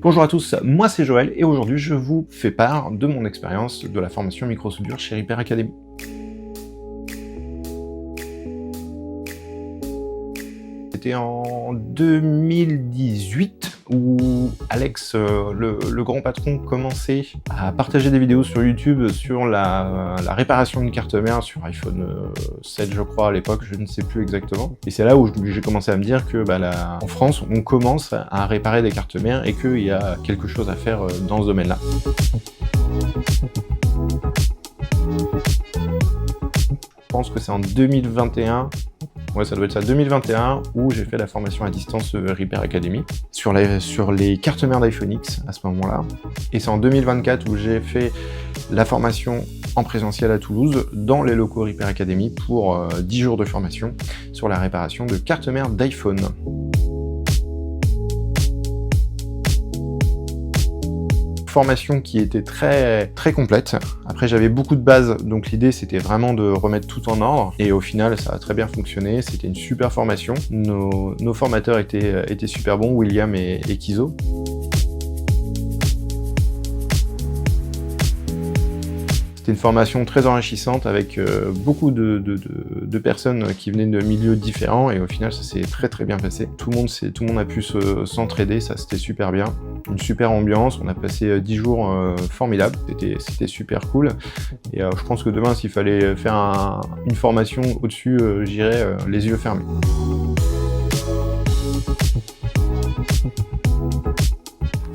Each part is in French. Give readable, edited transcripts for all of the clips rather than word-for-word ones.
Bonjour à tous, moi c'est Joël et aujourd'hui je vous fais part de mon expérience de la formation microsoudure chez Repair Academy. C'était en 2018 où Alex, le grand patron, commençait à partager des vidéos sur YouTube sur la réparation d'une carte mère sur iPhone 7 je crois à l'époque, je ne sais plus exactement. Et c'est là où j'ai commencé à me dire que en France on commence à réparer des cartes mères et qu'il y a quelque chose à faire dans ce domaine-là. Je pense que c'est en 2021. Ouais, ça doit être ça, 2021, où j'ai fait la formation à distance Repair Academy sur les cartes mères d'iPhone X à ce moment-là. Et c'est en 2024 où j'ai fait la formation en présentiel à Toulouse dans les locaux Repair Academy pour 10 jours de formation sur la réparation de cartes mères d'iPhone. Formation qui était très complète. Après j'avais beaucoup de bases, donc l'idée c'était vraiment de remettre tout en ordre et au final ça a très bien fonctionné, c'était une super formation. Nos formateurs étaient super bons, William et Kizo. C'était une formation très enrichissante avec beaucoup de personnes qui venaient de milieux différents et au final ça s'est très bien passé. Tout le monde a pu s'entraider, ça c'était super bien. Une super ambiance, on a passé 10 jours formidables, c'était super cool. Et je pense que demain s'il fallait faire une formation au-dessus, j'irais les yeux fermés.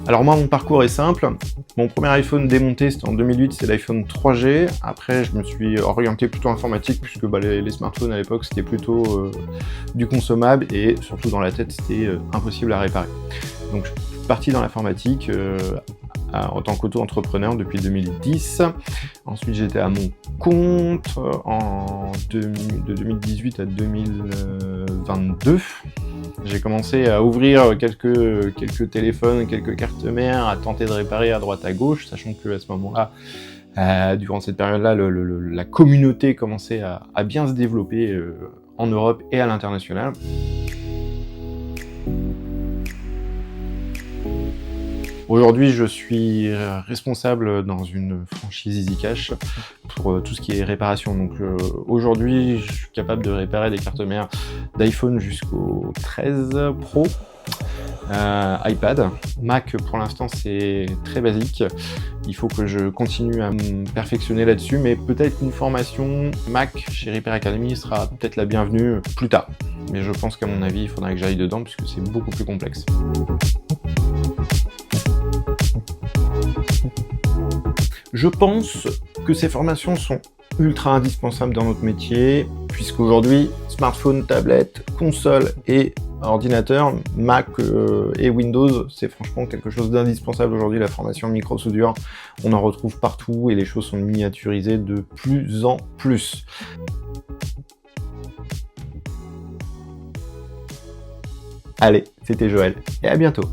Alors moi, mon parcours est simple. Mon premier iPhone démonté, c'était en 2008, c'est l'iPhone 3G. Après, je me suis orienté plutôt informatique, puisque les smartphones à l'époque, c'était plutôt du consommable, et surtout dans la tête, c'était impossible à réparer. Donc je suis parti dans l'informatique en tant qu'auto-entrepreneur depuis 2010. Ensuite, j'étais à mon compte de 2018 à 2022. J'ai commencé à ouvrir quelques téléphones, quelques cartes mères, à tenter de réparer à droite à gauche, sachant que à ce moment-là, durant cette période-là, la communauté commençait à bien se développer en Europe et à l'international. Aujourd'hui, je suis responsable dans une franchise EasyCash pour tout ce qui est réparation. Donc aujourd'hui, je suis capable de réparer des cartes mères d'iPhone jusqu'au 13 Pro, iPad. Mac, pour l'instant, c'est très basique. Il faut que je continue à me perfectionner là-dessus, mais peut-être qu'une formation Mac chez Repair Academy sera peut-être la bienvenue plus tard. Mais je pense qu'à mon avis, il faudra que j'aille dedans puisque c'est beaucoup plus complexe. Je pense que ces formations sont ultra indispensables dans notre métier, puisqu'aujourd'hui, smartphone, tablette, console et ordinateur, Mac et Windows, c'est franchement quelque chose d'indispensable aujourd'hui, la formation microsoudure. On en retrouve partout et les choses sont miniaturisées de plus en plus. Allez, c'était Joël et à bientôt.